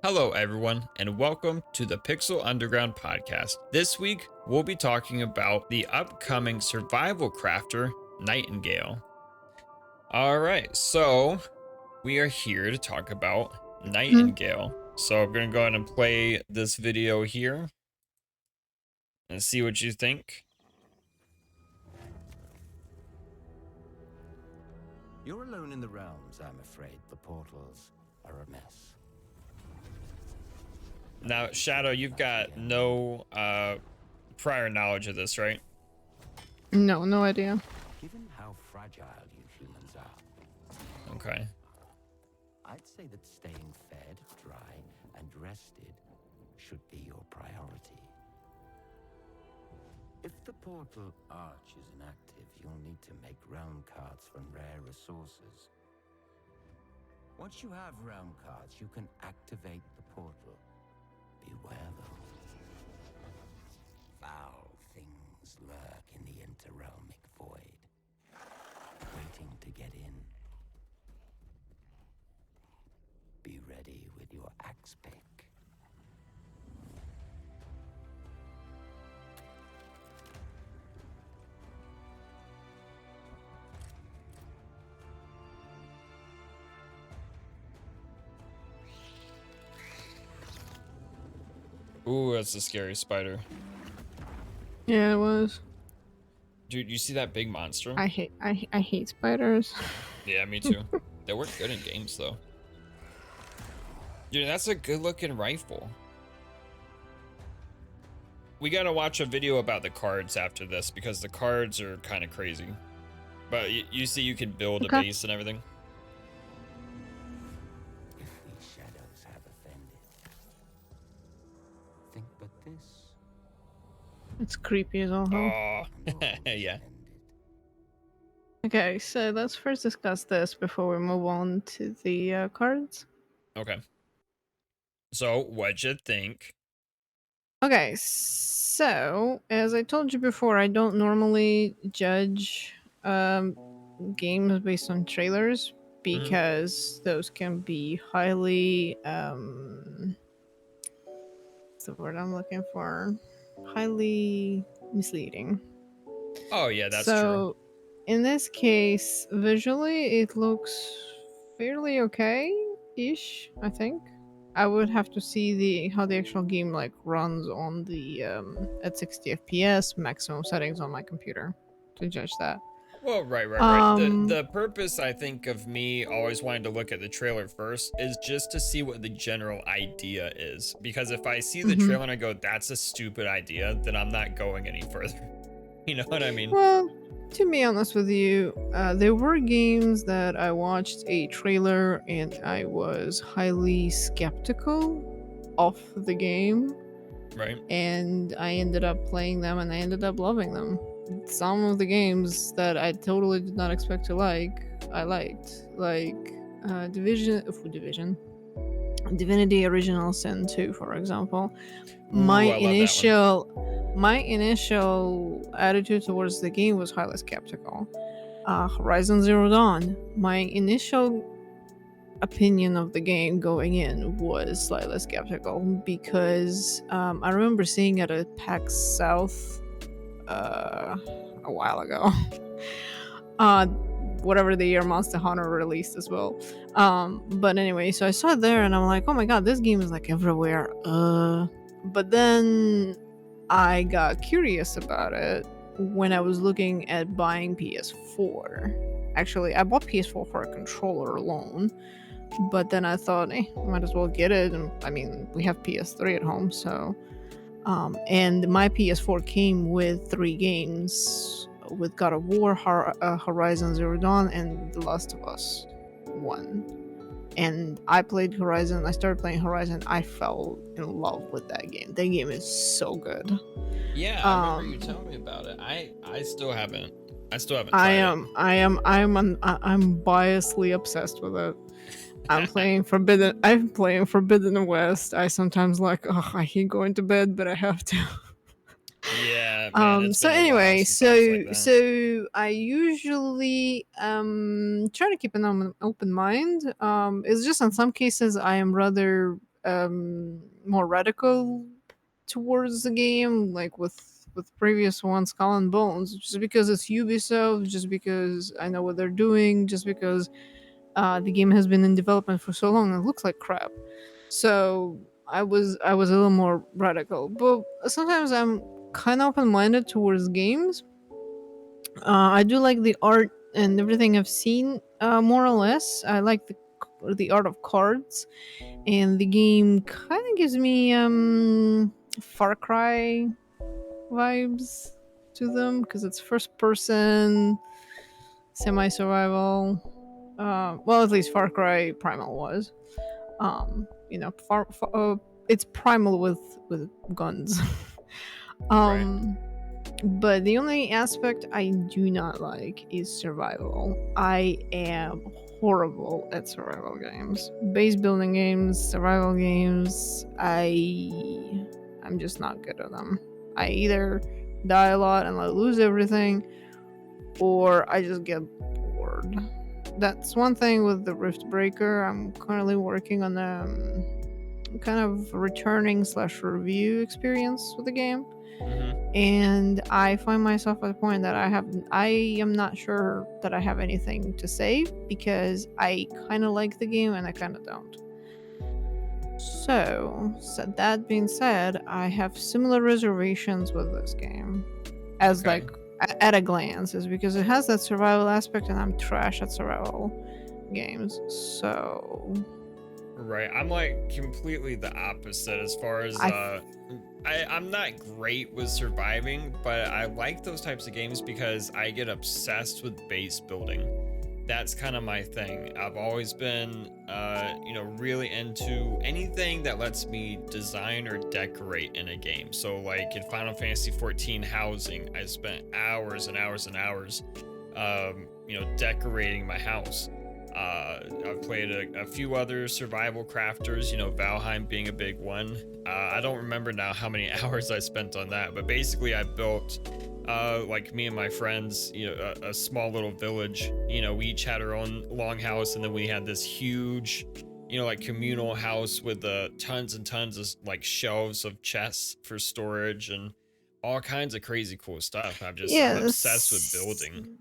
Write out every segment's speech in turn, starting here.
Hello, everyone, and welcome to the Pixel Underground podcast. This week, we'll be talking about the upcoming survival crafter, Nightingale. All right, so we are here to talk about Mm. Nightingale. So I'm going to go ahead and play this video here and see what you think. You're alone in the realms, I'm afraid. The portals are a mess. Now, Shadow, you've got no prior knowledge of this, right? No, no idea. Given how fragile you humans are, Okay. I'd say that staying fed, dry, and rested should be your priority. If the portal arch is inactive, you'll need to make realm cards from rare resources. Once you have realm cards, you can activate the portal. Beware, though. Foul things lurk in the interrealmic void, waiting to get in. Be ready with your axe pick. Ooh, that's a scary spider. Yeah, it was. Dude, you see that big monster? I hate spiders. Yeah, me too. They work good in games, though. Dude, that's a good looking rifle. We gotta watch a video about the cards after this because the cards are kind of crazy. But you see, you can build a Okay. base and everything. If these shadows have offended, think but this. It's creepy as all hell. Oh, and all yeah. offended. Okay, so let's first discuss this before we move on to the cards. Okay. So, what'd you think? Okay, so as I told you before, I don't normally judge games based on trailers Mhm. because those can be highly what's the word I'm looking for? Highly misleading. Oh, yeah, that's true. So, in this case, visually, it looks fairly okay-ish. I think I would have to see the how the actual game like runs on the at 60 FPS maximum settings on my computer to judge that. Well, right. The Um. the purpose, I think, of me always wanting to look at the trailer first is just to see what the general idea is. Because if I see the Mhm. trailer and I go, that's a stupid idea, then I'm not going any further. You know what I mean? Well, to be honest with you, there were games that I watched a trailer and I was highly skeptical of the game, Right? and I ended up playing them and I ended up loving them. Some of the games that I totally did not expect to like, I liked. Like Divinity Original Sin 2, for example. My Ooh, I love that one. initial attitude towards the game was highly skeptical. Horizon Zero Dawn, my initial opinion of the game going in was slightly skeptical because I remember seeing it at PAX South a while ago. uh, Whatever the year Monster Hunter released as well. But anyway, so I saw it there and I'm like, oh my god, this game is like everywhere. But then I got curious about it when I was looking at buying PS4. Actually, I bought PS4 for a controller alone, but then I thought, might as well get it. And I mean, we have PS3 at home, so. And my PS4 came with 3 games with God of War, Horizon Zero Dawn, and The Last of Us 1. And I played Horizon, I started playing Horizon, I fell in love with that game. That game is so good. Yeah, I remember you Um, telling me about it. I still haven't. I still haven't I tried it. am, I am, I'm biasly obsessed with it. I'm playing Forbidden West. I sometimes like, oh, I hate going to bed, but I have to. Yeah, man, it's So been a while anyway, since I was like so that. so I usually try to keep an open mind. It's just in some cases I am rather more radical towards the game, like with previous ones, Skull and Bones, just because it's Ubisoft, just because I know what they're doing, just because the game has been in development for so long, it looks like crap. So I was a little more radical, but sometimes I'm kind of open minded towards games. I do like the art and everything I've seen, more or less. I like the art of cards, and the game kind of gives me Far Cry vibes to them because it's first person, semi survival. Well, at least Far Cry Primal was. It's Primal with guns. Right. um, but the only aspect I do not like is survival. I am horrible at survival games, base building games, survival games. I'm just not good at them. I either die a lot and I lose everything, or I just get bored. That's one thing with the Rift Breaker. I'm currently working on kind of returning slash review experience with the game, Mm-hmm. and I find myself at a point that I am not sure that I have anything to say because I kind of like the game and I kind of don't. So that being said, I have similar reservations with this game as Okay. like at a glance, is because it has that survival aspect and I'm trash at survival games. So Right. I'm like completely the opposite as far as I I'm not great with surviving, but I like those types of games because I get obsessed with base building. That's kind of my thing. I've always been really into anything that lets me design or decorate in a game. So like in Final Fantasy 14 housing, I spent hours and hours and hours decorating my house. I've played a few other survival crafters, Valheim being a big one. I don't remember now how many hours I spent on that, but basically I built, like me and my friends, a small little village. We each had our own longhouse, and then we had this huge, like communal house with tons and tons of like shelves of chests for storage and all kinds of crazy cool stuff. I'm obsessed with yes. building.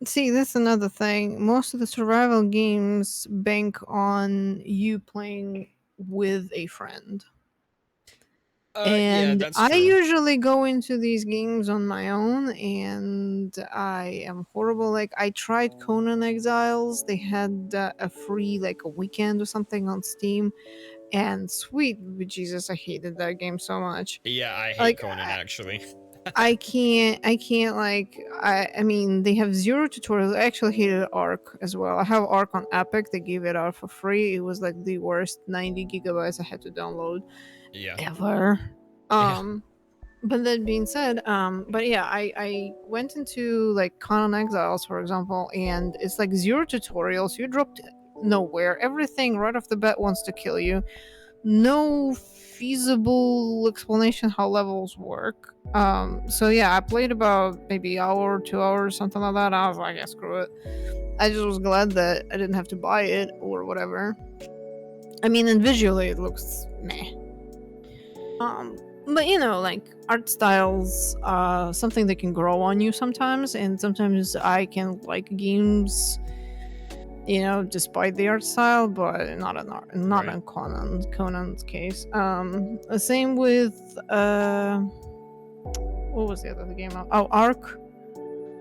See, that's another thing. Most of the survival games bank on you playing with a friend. Yeah, And that's I true. usually go into these games on my own, and I am horrible. Like, I tried Conan Exiles. They had a free, like, a weekend or something on Steam. And sweet Jesus, I hated that game so much. Yeah, I hate Like, Conan actually. I can't like I mean they have zero tutorials. I actually hated Arc as well. I have Arc on Epic. They gave it out for free. It was like the worst 90 gigabytes I had to download Yeah. ever. Yeah. Um but that being said, but yeah, I went into like Conan Exiles, for example, and it's like zero tutorials. You dropped nowhere. Everything right off the bat wants to kill you. No feasible explanation how levels work. So yeah, I played about maybe hour, 2 hours, something like that. I was like, yeah, screw it. I just was glad that I didn't have to buy it or whatever. I mean, and visually it looks meh. But like art styles, something that can grow on you sometimes, and sometimes I can like games, despite the art style, but not Right. in Conan's case. Same with what was the other game? Oh, Arc.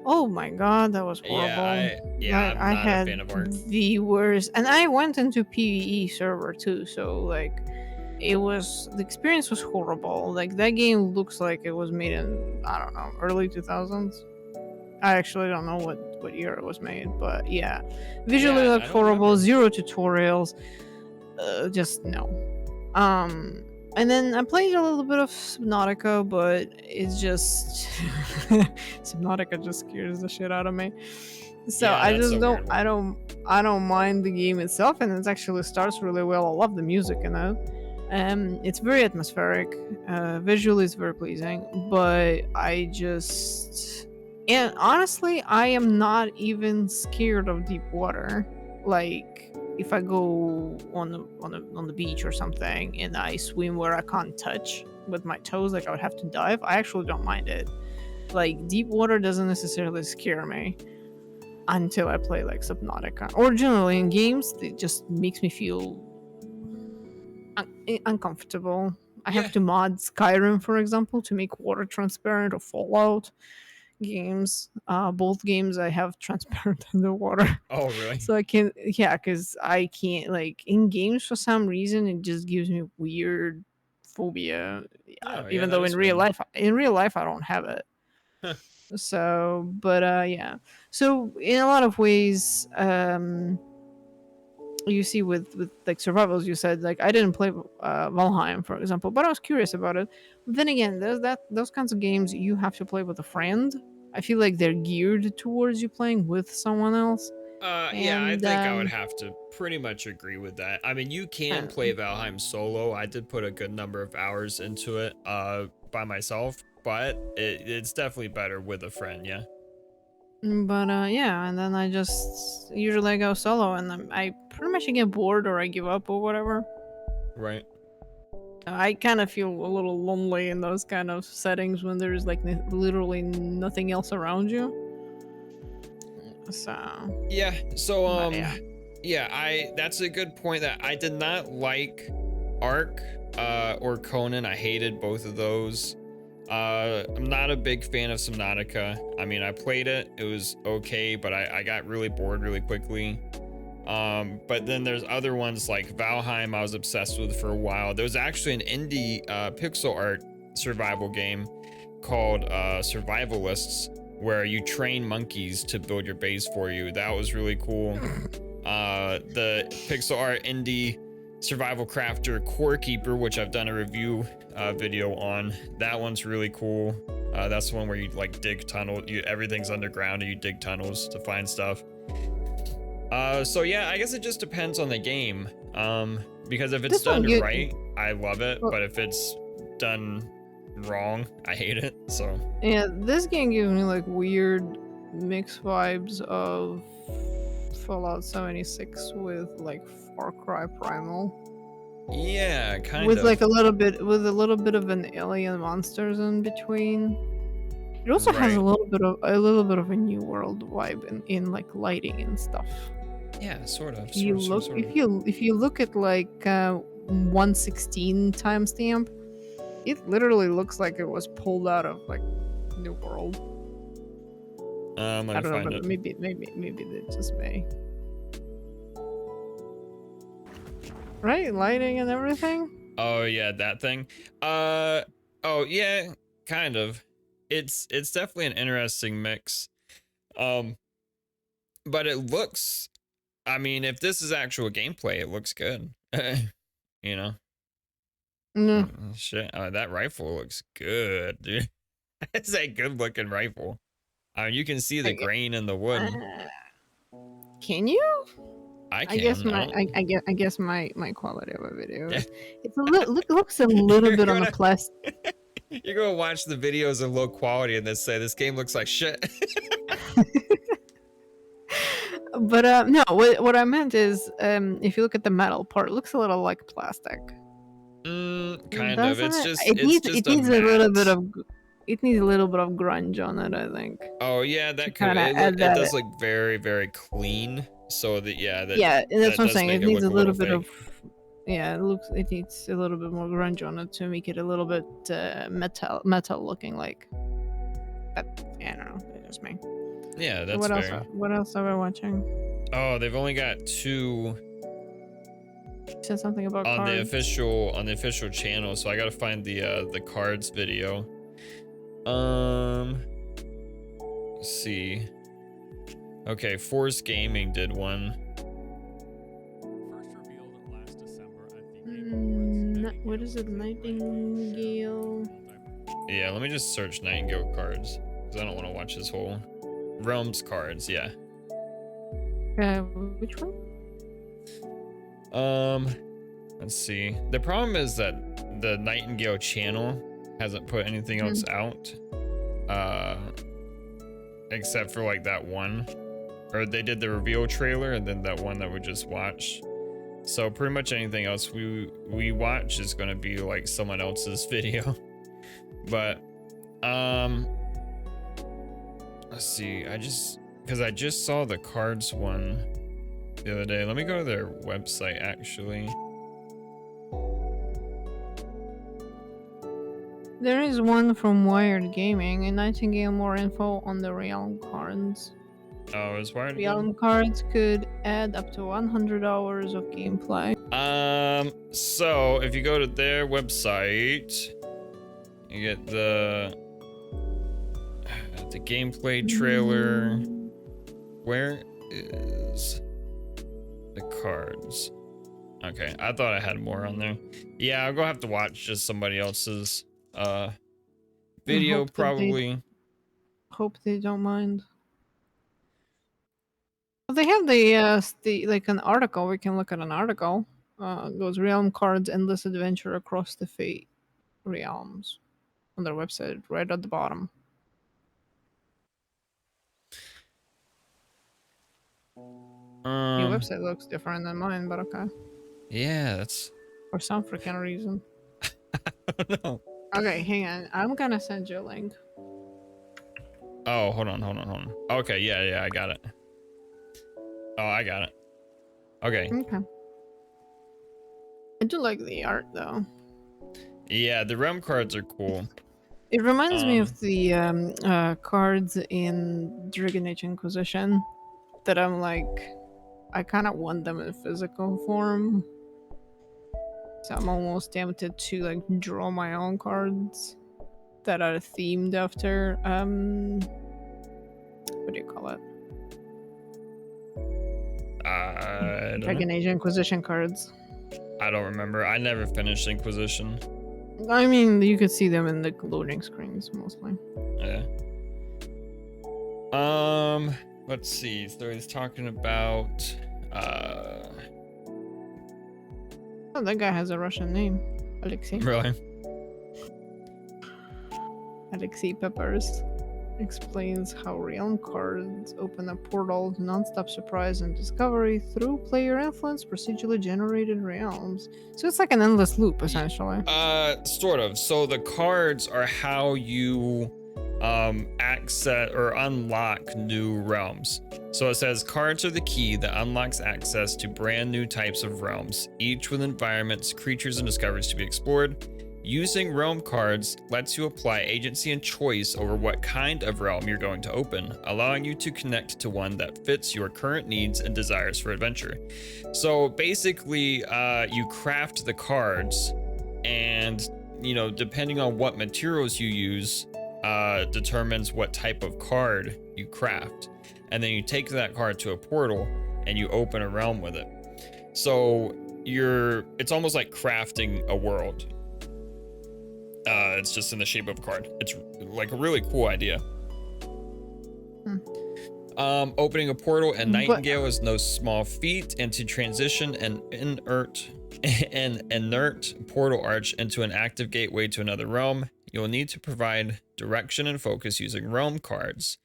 Oh my god, that was horrible. I'm I not a had fan of art. the worst, and I went into PVE server too, so like the experience was horrible. Like that game looks like it was made in, I don't know, early 2000s. I actually don't know what year it was made, but yeah, visually Yeah, looked I don't horrible. remember. Zero tutorials. Just no. Um, and then I played a little bit of Subnautica, but it's just Subnautica just scares the shit out of me. So Yeah, I that's just a don't weird I one. don't I don't mind the game itself, and it actually starts really well. I love the music in it. It's very atmospheric. Visually, it's very pleasing, but and honestly, I am not even scared of deep water. Like, if I go on the beach or something and I swim where I can't touch with my toes, like I would have to dive, I actually don't mind it. Like deep water doesn't necessarily scare me until I play like Subnautica, or generally in games it just makes me feel uncomfortable. I Yeah. have to mod Skyrim, for example, to make water transparent, or Fallout games. Both games I have transparent underwater. Oh, really? So I can, yeah, because I can't, like, in games for some reason it just gives me weird phobia. Oh, yeah, Even that though is weird. in real life I don't have it. Huh. So, but yeah. So in a lot of ways, you see with like survivals, you said like I didn't play Valheim, for example, but I was curious about it. Then again, there's those kinds of games you have to play with a friend. I feel like they're geared towards you playing with someone else. Yeah, I And think I would have to pretty much agree with that. I mean, you can play Valheim solo. I did put a good number of hours into it by myself, but it's definitely better with a friend, yeah. but yeah, and then I just usually I go solo, and I pretty much get bored or I give up or whatever. Right. I kind of feel a little lonely in those kind of settings when there's like literally nothing else around you. So Yeah, so but yeah. yeah, that's a good point. That I did not like Ark or Conan. I hated both of those. I'm not a big fan of Subnautica. I mean, I played it, it was okay, but I got really bored really quickly. But then there's other ones like Valheim I was obsessed with for a while. There was actually an indie pixel art survival game called Survivalists, where you train monkeys to build your base for you. That was really cool. The pixel art indie survival crafter Core Keeper, which I've done a review video on, that one's really cool. That's the one where you like dig tunnel, everything's underground and you dig tunnels to find stuff. So yeah, I guess it just depends on the game. Because if it's done right, I love it, but if it's done wrong, I hate it. So yeah, this game gives me like weird mixed vibes of Fallout 76 with like Far Cry Primal. Yeah, kind with of. Like a little bit of an alien monsters in between. It also has a little bit of a New World vibe in like lighting and stuff. Yeah, sort of. If you look at like 116 timestamp, it literally looks like it was pulled out of like New World. I don't know, but maybe it's just me. Right, lighting and everything. Oh yeah, that thing. Oh yeah, kind of. It's definitely an interesting mix. But it looks. I mean, if this is actual gameplay, it looks good. You know. Shit, that rifle looks good, dude. It's a good looking rifle. I mean, you can see the grain in the wood. Can you? I can. I guess my quality of a video. It's looks a little bit on the plus. You're gonna watch the videos of low quality and then say this game looks like shit. But no, what I meant is, if you look at the metal part, it looks a little like plastic. Kind of. It's just it needs a little bit of. It needs a little bit of grunge on it, I think. Oh yeah, that could. It does look very, very clean. So that that's what I'm saying. It needs a little bit of. Yeah, it needs a little bit more grunge on it to make it a little bit metal looking like. But I don't know. It's just me. Yeah, that's fair. What else are we watching? Oh, they've only got 2. You said something about on cards. the official channel, so I gotta find the cards video. Let's see. Okay, Force Gaming did one. First revealed last December at the Game Awards. What is it, Nightingale? Yeah, let me just search Nightingale cards because I don't want to watch this whole Realms cards. Yeah. Which one? Let's see. The problem is that the Nightingale channel hasn't put anything else out, except for like that one, or they did the reveal trailer and then that one that we just watched. So pretty much anything else we watch is gonna be like someone else's video. But let's see. Because I just saw the cards one the other day. Let me go to their website actually. There is one from Wired Gaming, and Nightingale more info on the Realm cards. Oh, it's Wired. Realm cards could add up to 100 hours of gameplay. So if you go to their website, you get the gameplay trailer. Where is the cards? Okay, I thought I had more on there. Yeah, I'll go have to watch just somebody else's video probably. Hope they don't mind. Well, they have the like an article. We can look at an article. Goes Realm cards endless adventure across the Fate realms on their website, right at the bottom. Your website looks different than mine, but okay. Yeah, that's For some freaking reason. I don't know. Okay, hang on. I'm gonna send you a link. Oh, hold on. Okay, yeah, I got it. Oh, I got it. Okay. Okay. I do like the art though. Yeah, the realm cards are cool. It reminds me of the cards in Dragon Age Inquisition that I'm like, I kind of want them in physical form. So I'm almost tempted to like draw my own cards that are themed after what do you call it? I don't Dragon know. Age Inquisition cards. I don't remember. I never finished Inquisition. I mean, you could see them in the loading screens mostly. Yeah. Let's see. So he's talking about Oh, that guy has a Russian name. Alexei. really? Alexei Peppers explains how Realm cards open a portal to non-stop surprise and discovery through player influence procedurally generated realms. So it's like an endless loop, essentially. Sort of. So the cards are how you access or unlock new realms. So it says cards are the key that unlocks access to brand new types of realms, each with environments, creatures, and discoveries to be explored. Using realm cards lets you apply agency and choice over what kind of realm you're going to open, allowing you to connect to one that fits your current needs and desires for adventure. So basically, you craft the cards, and depending on what materials you use, determines what type of card you craft. And then you take that card to a portal and you open a realm with it. So it's almost like crafting a world. It's just in the shape of a card. It's like a really cool idea. Opening a portal and Nightingale is no small feat, and to transition an inert portal arch into an active gateway to another realm, you'll need to provide direction and focus using realm cards.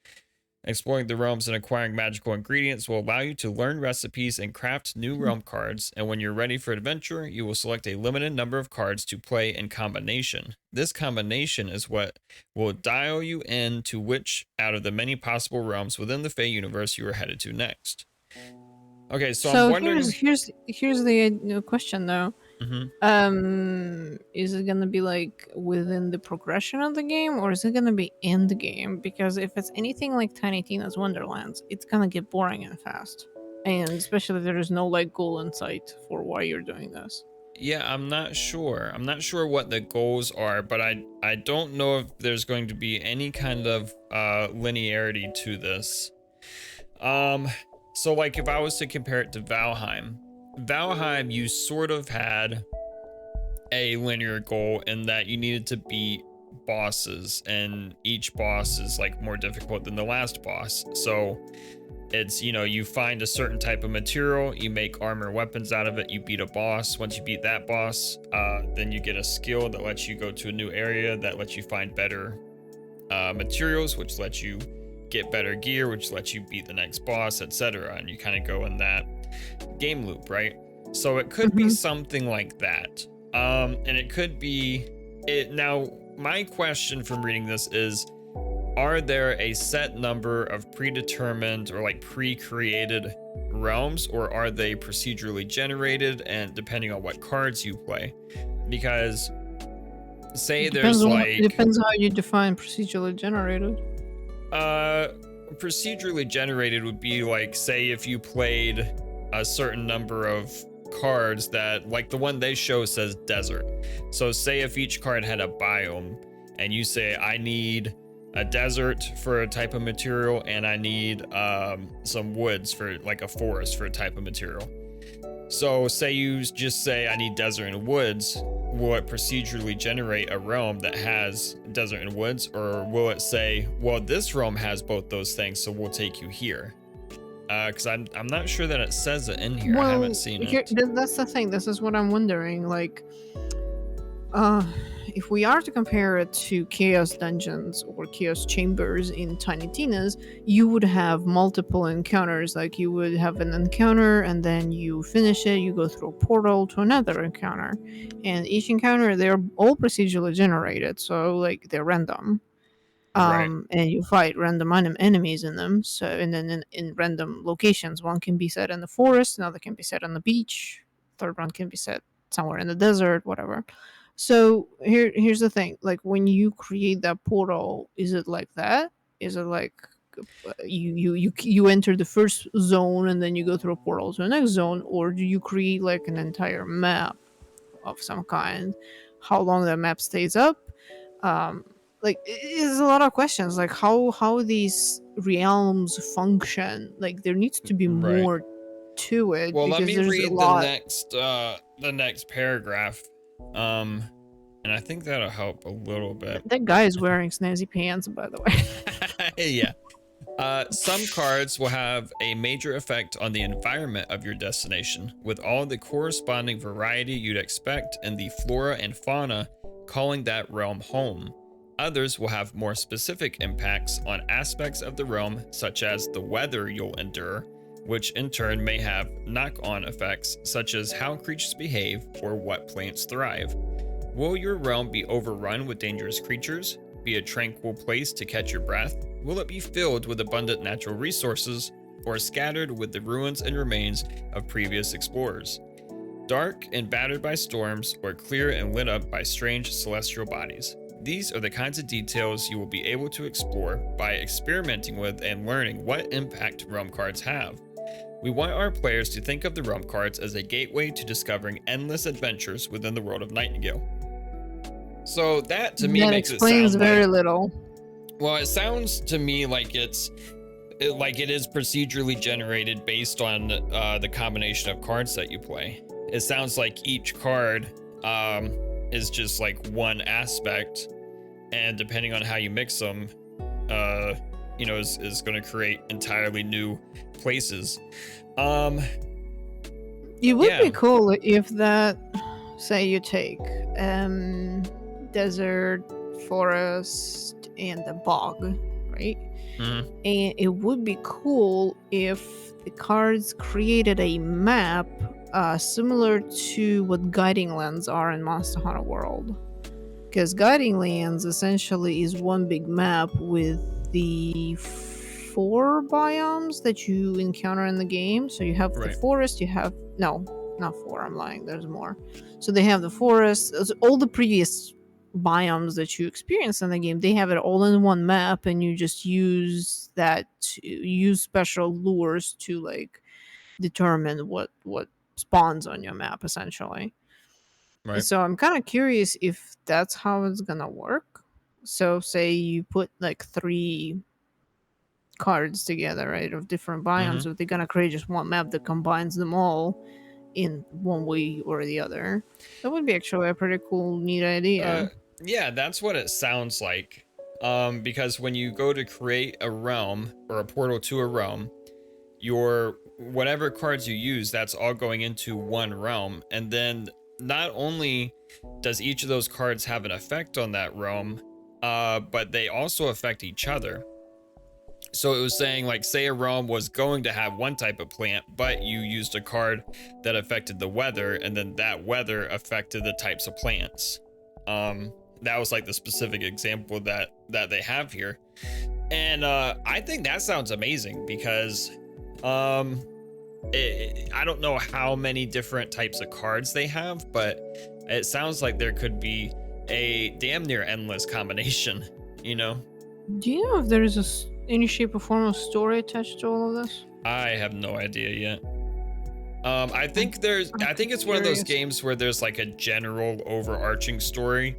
Exploring the realms and acquiring magical ingredients will allow you to learn recipes and craft new realm cards, and when you're ready for adventure, you will select a limited number of cards to play in combination. This combination is what will dial you in to which out of the many possible realms within the Fey universe you are headed to next. Okay, so I'm wondering... here's the question though. Is it gonna be like within the progression of the game, or is it gonna be in the game? Because if it's anything like Tiny Tina's Wonderlands, it's gonna get boring and fast, and especially if there is no like goal in sight for why you're doing this. Yeah, I'm not sure what the goals are, but I don't know if there's going to be any kind of linearity to this. So like if I was to compare it to Valheim, you sort of had a linear goal in that you needed to beat bosses, and each boss is like more difficult than the last boss. So it's, you find a certain type of material, you make armor weapons out of it, you beat a boss. Once you beat that boss, then you get a skill that lets you go to a new area, that lets you find better materials, which lets you get better gear, which lets you beat the next boss, etc. And you kind of go in that game loop, right? So it could be Mhm. something like that. And it could be it. Now, my question from reading this is, are there a set number of predetermined or like pre-created realms, or are they procedurally generated and depending on what cards you play? Because say Depends there's on it like depends how you define procedurally generated. uh procedurally generated would be like, say if you played a certain number of cards that, like the one they show says desert. So say if each card had a biome and you say I need a desert for a type of material and I need some woods for like a forest for a type of material. So say you just say I need desert and woods, will it procedurally generate a realm that has desert and woods, or will it say, well, this realm has both those things, so we'll take you here? Because I'm not sure that it says it in here. I haven't Well, seen here it. that's the thing. This is what I'm wondering. Like, uh, if we are to compare it to Chaos Dungeons or Chaos Chambers in Tiny Tina's, you would have multiple encounters. Like, you would have an encounter and then you finish it, you go through a portal to another encounter. And each encounter, they're all procedurally generated, so, like, they're random. Right. And you fight random enemies in them. So, and then in random locations, one can be set in the forest, another can be set on the beach, third one can be set somewhere in the desert, whatever. So here's the thing: like when you create that portal, is it like that? Is it like you enter the first zone and then you go through a portal to the next zone, or do you create like an entire map of some kind? How long that map stays up? Um, like it's a lot of questions. Like how these realms function. Like there needs to be Right. more to it Well, let because me there's a read the lot. next paragraph. Um, and I think that'll help a little bit. That guy is wearing snazzy pants, by the way. Yeah. Some cards will have a major effect on the environment of your destination, with all the corresponding variety you'd expect in the flora and fauna calling that realm home. Others will have more specific impacts on aspects of the realm, such as the weather you'll endure, which in turn may have knock-on effects, such as how creatures behave or what plants thrive. Will your realm be overrun with dangerous creatures? Be a tranquil place to catch your breath? Will it be filled with abundant natural resources, or scattered with the ruins and remains of previous explorers? Dark and battered by storms, or clear and lit up by strange celestial bodies? These are the kinds of details you will be able to explore by experimenting with and learning what impact realm cards have. We want our players to think of the realm cards as a gateway to discovering endless adventures within the world of Nightingale. So that to me That makes it explains sound very like, little. well, it sounds to me like like it is procedurally generated based on the combination of cards that you play. It sounds like each card is just like one aspect, and depending on how you mix them, is going to create entirely new places. It would Yeah. be cool if that, say, you take desert, forest, and the bog, right? Mhm. And it would be cool if the cards created a map similar to what guiding lands are in Monster Hunter World. Because guiding lands essentially is one big map with the four biomes that you encounter in the game. So you have the Right. forest, you have no, not four, I'm lying, there's more. So they have the forest, all the previous biomes that you experience in the game, they have it all in one map, and you just use that to use special lures to like determine what spawns on your map essentially. Right. So I'm kind of curious if that's how it's gonna work. So say you put like three cards together, right, of different biomes, Mhm. if they're gonna create just one map that combines them all in one way or the other. That would be actually a pretty cool, neat Uh, idea. yeah, that's what it sounds like. Because when you go to create a realm or a portal to a realm, your whatever cards you use, that's all going into one realm. And then not only does each of those cards have an effect on that realm, but they also affect each other. So it was saying, like, say a realm was going to have one type of plant, but you used a card that affected the weather, and then that weather affected the types of plants. That was like the specific example that they have here. And I think that sounds amazing because um I don't know how many different types of cards they have, but it sounds like there could be a damn near endless combination, you know? Do you know if there is any shape or form of story attached to all of this? I have no idea yet. I I'm, think I'm I think it's one of those curious. games where there's like a general overarching story,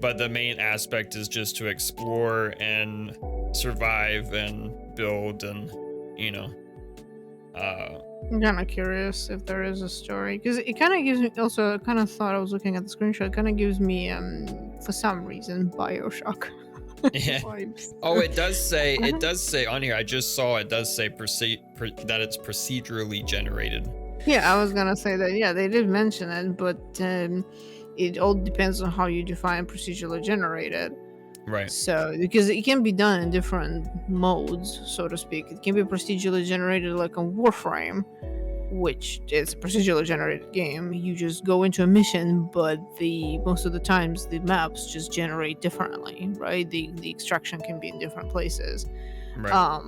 but the main aspect is just to explore and survive and build and, you know, uh, I'm kind of curious if there is a story because it kind of gives me. Also, I kind of thought I was looking at the screenshot. It kind of gives me, for some reason, Bioshock yeah. vibes. Oh, it does say on here. I just saw it does say that it's procedurally generated. Yeah, I was gonna say that. Yeah, they did mention it, but it all depends on how you define procedurally generated. Right. So, because it can be done in different modes, so to speak. It can be procedurally generated like on Warframe, which is a procedurally generated game. You just go into a mission, but the most of the times the maps just generate differently, right? The extraction can be in different places. Right.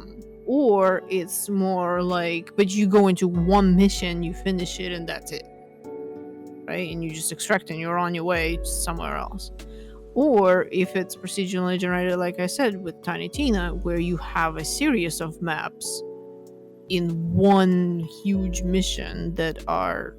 Or it's more like, but you go into one mission, you finish it, and that's it, right? And you just extract and you're on your way somewhere else. Or if it's procedurally generated, like I said, with Tiny Tina, where you have a series of maps in one huge mission that are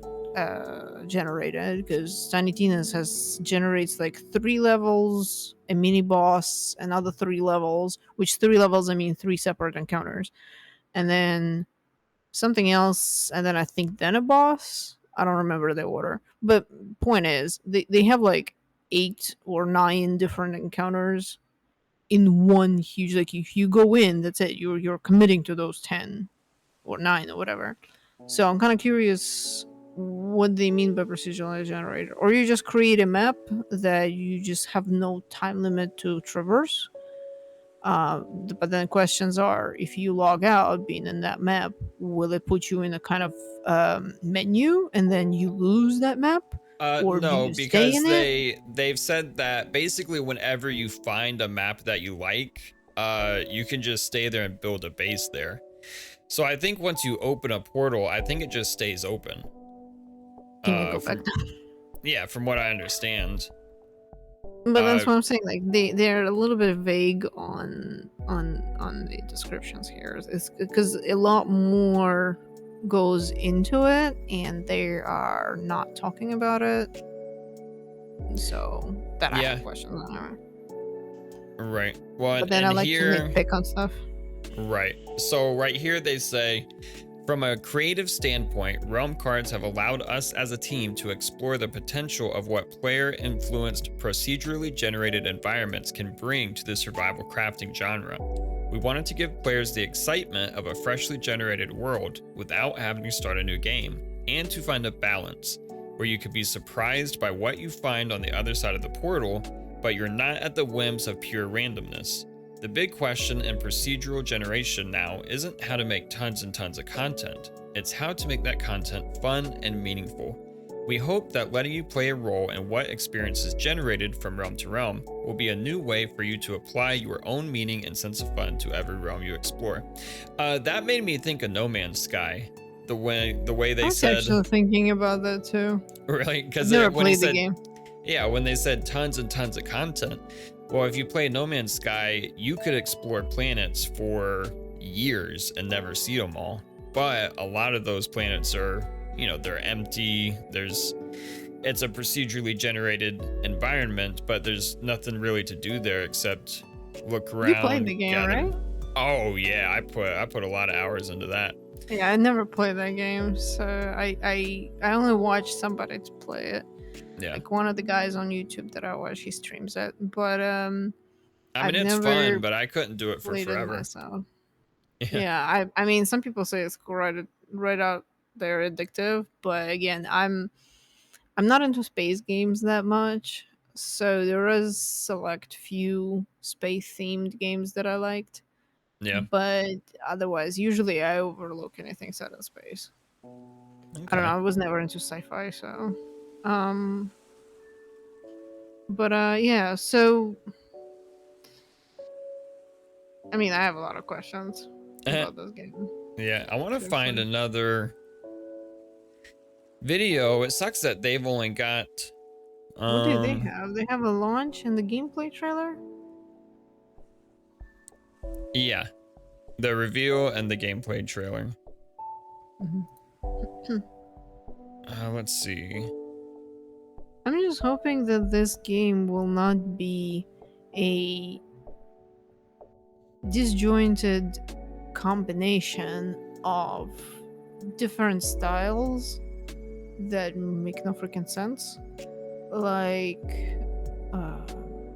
generated, because Tiny Tina's generates like 3 levels, a mini boss, another 3 levels, which 3 levels I mean 3 separate encounters, and then something else, and then I think then a boss. I don't remember the order, but point is, they have like 8 or 9 different encounters in one huge. Like if you go in, that's it. You're committing to those 10 or 9 or whatever. So I'm kind of curious what they mean by procedurally generated, or you just create a map that you just have no time limit to traverse. But then questions are, if you log out being in that map, will it put you in a kind of menu and then you lose that map, or do No, you stay because in it? they've said that basically whenever you find a map that you like, you can just stay there and build a base there. So I think once you open a portal, I think it just stays open. Can you go back? From yeah, from what I understand. But Uh, that's what I'm saying. Like they're a little bit vague on the descriptions here. It's because a lot more goes into it, and they are not talking about it. So that I yeah, have questions on it. right. Well, But then I and like to here, nitpick on stuff. right. So right here they say, from a creative standpoint, Realm cards have allowed us as a team to explore the potential of what player-influenced, procedurally generated environments can bring to the survival crafting genre. We wanted to give players the excitement of a freshly generated world without having to start a new game, and to find a balance where you could be surprised by what you find on the other side of the portal, but you're not at the whims of pure randomness. The big question in procedural generation now isn't how to make tons and tons of content, it's how to make that content fun and meaningful. We hope that letting you play a role in what experience is generated from realm to realm will be a new way for you to apply your own meaning and sense of fun to every realm you explore. That made me think of No Man's Sky. The way I they was said, actually thinking about that too. really, I've because never when he played the said, game. yeah, when they said tons and tons of content, well, if you play No Man's Sky, you could explore planets for years and never see them all. But a lot of those planets are, they're empty. It's a procedurally generated environment, but there's nothing really to do there except look You played around, the game, gather. right? Oh yeah, I put a lot of hours into that. Yeah, I never played that game, so I only watched somebody to play it. Yeah. Like one of the guys on YouTube that I watch, he streams it, but I mean, I've it's fun, never but I couldn't do it for played it forever. myself. Yeah. Yeah, I mean, some people say it's right out there addictive, but again, I'm not into space games that much, so there is select few space themed games that I liked. Yeah. But otherwise, usually I overlook anything set in space. I don't Okay. know. I was never into sci-fi, so. But yeah. So, I mean, I have a lot of questions about this game. Yeah, I want to find Seriously. another video. It sucks that they've only got What do they have? They have a launch and the gameplay trailer. yeah, the reveal and the gameplay trailer. Let's see. I'm just hoping that this game will not be a disjointed combination of different styles that make no freaking sense, like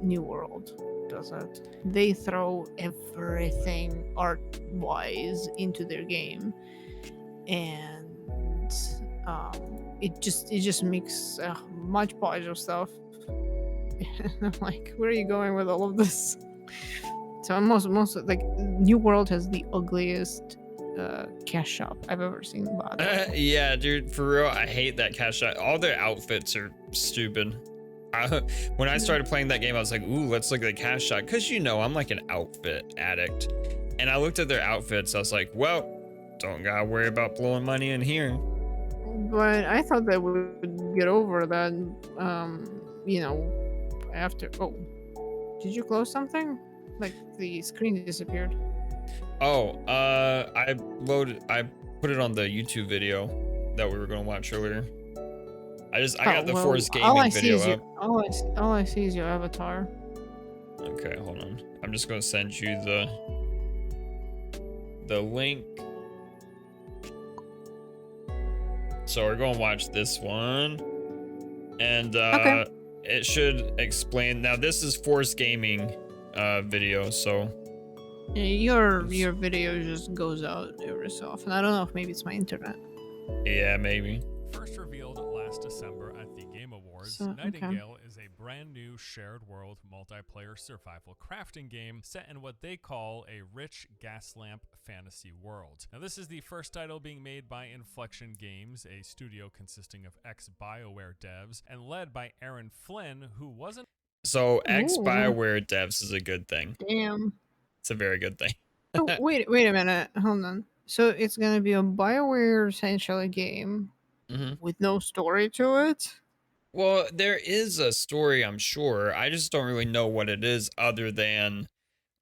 New World does it. They throw everything art wise into their game, and it just makes a much bunch of stuff. And I'm like, where are you going with all of this? So most like New World has the ugliest cash shop I've ever seen. By the way. Yeah, dude, for real, I hate that cash shot. All their outfits are stupid. When I started playing that game, I was like, ooh, let's look at the cash shot. Because, you know, I'm like an outfit addict. And I looked at their outfits. I was like, well, don't gotta worry about blowing money in here. But I thought that we would get over that, you know, after. Oh, did you close something? Like the screen disappeared. Oh, I put it on the YouTube video that we were gonna watch earlier. I got the Force Gaming video up. All I see is your avatar. Okay, hold on. I'm just gonna send you the link. So we're gonna watch this one, and Okay. it should explain. Now this is Force Gaming video, so Yeah, your video just goes out every so often. I don't know if maybe it's my internet. yeah, maybe. First revealed last December at the Game Awards, So, okay. Nightingale is a brand new shared world multiplayer survival crafting game set in what they call a rich gas lamp fantasy world. Now, this is the first title being made by Inflection Games, a studio consisting of ex-BioWare devs and led by Aaron Flynn, who wasn't. So ex Ooh. BioWare devs is a good thing. Damn. It's a very good thing. Oh, wait a minute. Hold on. So it's gonna be a BioWare essentially game with no story to it. Well, there is a story, I'm sure. I just don't really know what it is, other than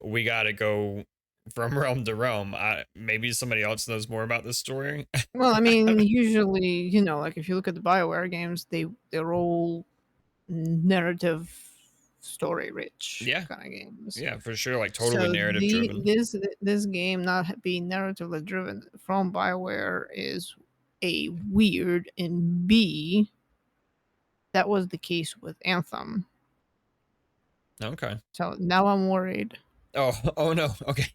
we gotta go from realm to realm. Maybe somebody else knows more about this story. Well, I mean, usually, you know, like if you look at the BioWare games, they're all narrative, story rich Yeah. kind of games. Yeah, for sure. Like totally So narrative driven. this game not being narratively driven from BioWare is A, weird, and B, that was the case with Anthem. Okay. So now I'm worried. Oh no. Okay.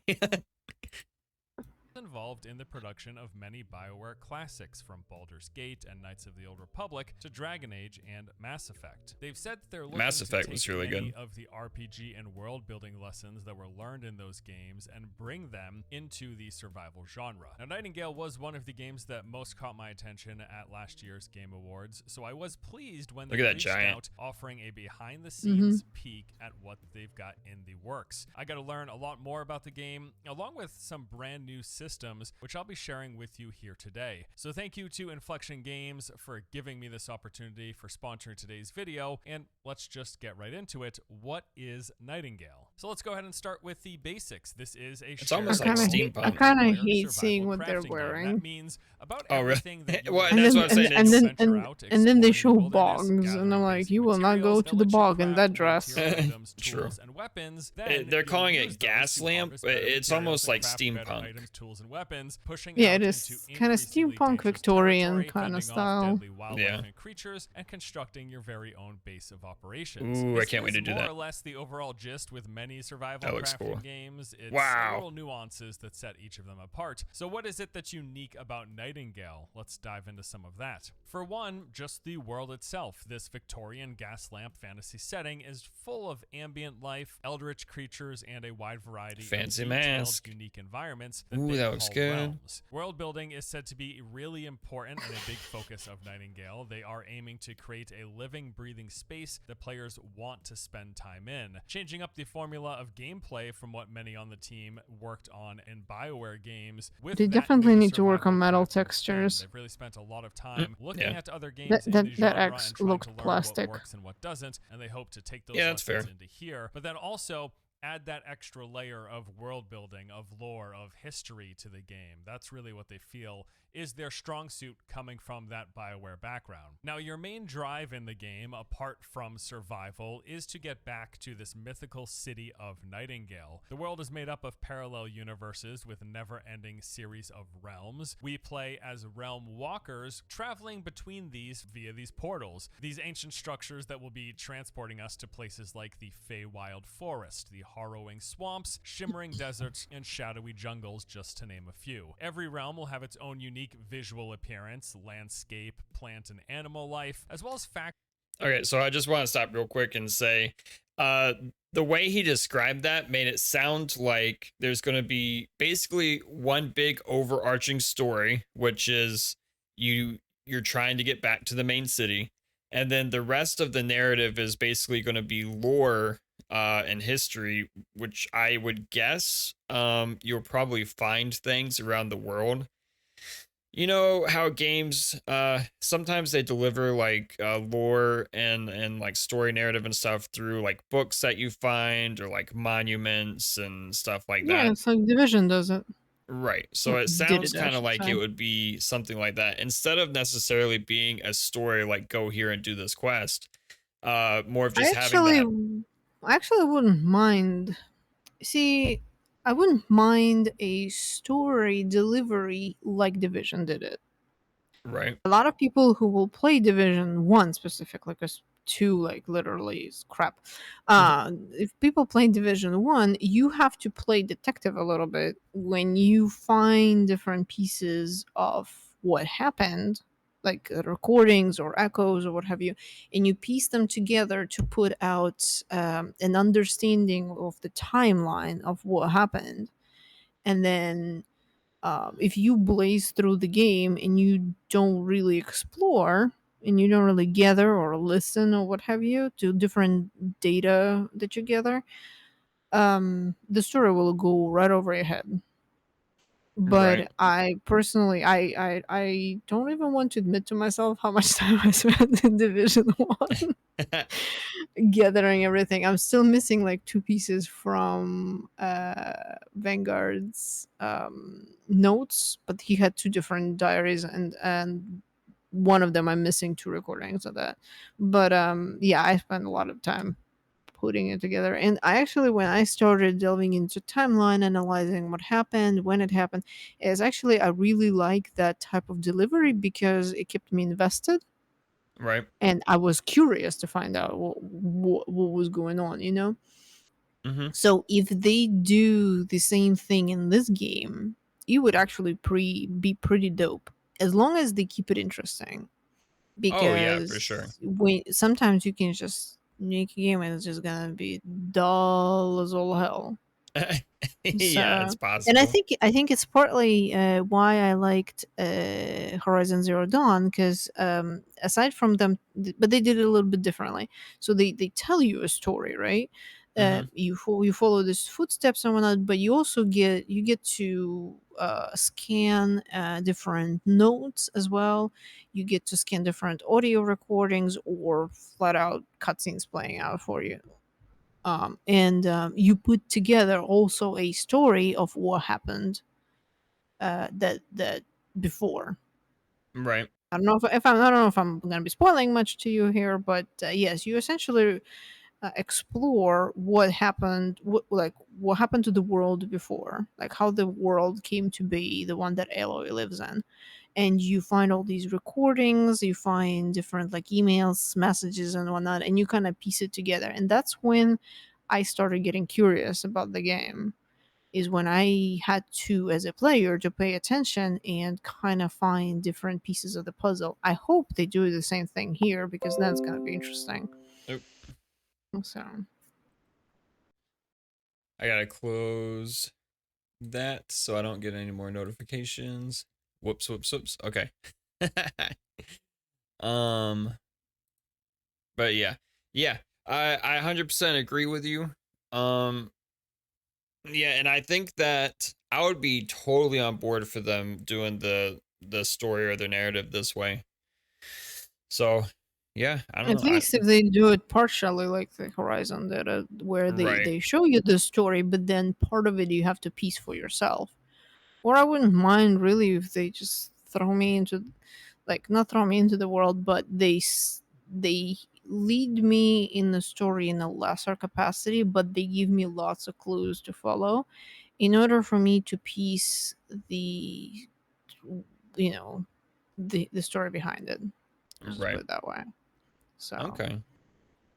involved in the production of many BioWare classics, from Baldur's Gate and Knights of the Old Republic to Dragon Age and Mass Effect. They've said that they're looking Mass to Effect take was really many good. of the RPG and world-building lessons that were learned in those games and bring them into the survival genre. Now, Nightingale was one of the games that most caught my attention at last year's Game Awards, so I was pleased when they Look at that reached giant. out, offering a behind-the-scenes peek at what they've got in the works. I got to learn a lot more about the game, along with some brand new systems, which I'll be sharing with you here today. So thank you to Inflection Games for giving me this opportunity, for sponsoring today's video, and let's just get right into it. What is Nightingale? So let's go ahead and start with the basics. This is a It's almost like steampunk. I kind of hate seeing what they're wearing. That means about Oh, really? everything that you Well, will that's do what I'm saying. And then, venture out, and then they show exploring the wilderness, bogs, and I'm gathering like, basic you will not go materials to that the let you bog in craft that dress. material items, True. tools, and weapons. Then They're you'll calling use it those gas to lamp, harvest but better it's materials almost and like craft better steampunk. items, tools, and weapons, pushing Yeah, it out into is kind of increasingly steampunk dangerous Victorian territory, kind of fending off style. deadly wildlife Yeah. and creatures, and constructing your very own base of operations. Ooh, I This can't wait is to do more that. or less the overall gist with many survival That looks crafting cool. games. It's Wow. little nuances that set each of them apart. So what is it that's unique about Nightingale? Let's dive into some of that. For one, just the world itself. This Victorian gas lamp fantasy setting is full of ambient life, eldritch creatures, and a wide variety Fancy of detailed, mask. unique environments that Ooh, they that looks call good. realms. World building is said to be really important and a big focus of Nightingale. They are aiming to create a living, breathing space that players want to spend time in, changing up the formula of gameplay from what many on the team worked on in BioWare games. With They that definitely new need to work on survival metal crafting spin, textures. they've really spent a lot of time looking yeah. at other games That in that the that genre X and trying looked to learn plastic. what works and what doesn't, and they hope to take those Yeah, that's lessons fair. into here, but then also add that extra layer of world building, of lore, of history to the game. That's really what they feel is their strong suit, coming from that BioWare background. Now, your main drive in the game, apart from survival, is to get back to this mythical city of Nightingale. The world is made up of parallel universes with a never-ending series of realms. We play as realm walkers, traveling between these via these portals, these ancient structures that will be transporting us to places like the Feywild Forest, the harrowing swamps, shimmering deserts, and shadowy jungles, just to name a few. Every realm will have its own unique visual appearance, landscape, plant and animal life, as well as Okay, so I just want to stop real quick and say, the way he described that made it sound like there's going to be basically one big overarching story, which is you're trying to get back to the main city, and then the rest of the narrative is basically going to be lore and history, which I would guess you'll probably find things around the world. You know how games sometimes they deliver like lore and like story narrative and stuff through like books that you find or like monuments and stuff like Yeah, that. it's like Division does it. Right. So Or it did sounds it, I kind of should like say. it would be something like that instead of necessarily being a story like go here and do this quest. More of I just having that. actually wouldn't mind. See, I wouldn't mind a story delivery like Division did it. Right. A lot of people who will play Division 1 specifically, because 2 like literally is crap. If people play Division 1, you have to play detective a little bit when you find different pieces of what happened, like recordings or echoes or what have you, and you piece them together to put out an understanding of the timeline of what happened. And then if you blaze through the game and you don't really explore and you don't really gather or listen or what have you to different data that you gather, the story will go right over your head. Right. But I personally, I don't even want to admit to myself how much time I spent in Division One gathering everything. I'm still missing like 2 pieces from Vanguard's notes, but he had 2 different diaries, and one of them I'm missing 2 recordings of that. But yeah, I spent a lot of time putting it together. And I actually, when I started delving into timeline, analyzing what happened, when it happened, is actually I really like that type of delivery because it kept me invested Right. and I was curious to find out what was going on, you know? Mm-hmm. So if they do the same thing in this game, it would actually be pretty dope as long as they keep it interesting. Oh yeah, for sure. Because when sometimes you can just make a game and it's just gonna be dull as all hell. Yeah, it's So, and possible. I think it's partly why I liked Horizon Zero Dawn because aside from them, but they did it a little bit differently. So they tell you a story, right? Mm-hmm. You follow these footsteps and whatnot, but you get to scan different notes as well. You get to scan different audio recordings or flat out cutscenes playing out for you, and you put together also a story of what happened that before. Right. I don't know if I don't know if I'm going to be spoiling much to you here, but yes, you essentially explore what happened, what happened to the world before, like how the world came to be, the one that Aloy lives in. And you find all these recordings, you find different like emails, messages, and whatnot, and you kind of piece it together. And that's when I started getting curious about the game. Is when I had to, as a player, to pay attention and kind of find different pieces of the puzzle. I hope they do the same thing here because then it's going to be interesting. Oop. So, I gotta close that so I don't get any more notifications. Whoops, whoops, whoops. Okay. um, but yeah, I 100% agree with you. Yeah, and I think that I would be totally on board for them doing the story or the narrative this way. So, yeah, I don't at know. least if they do it partially, like the Horizon did, where Right, they show you the story, but then part of it you have to piece for yourself. Or I wouldn't mind really if they just throw me into, like, not throw me into the world, but they lead me in the story in a lesser capacity, but they give me lots of clues to follow in order for me to piece the, you know, the story behind it. Let's just put right. it that way. So. Okay.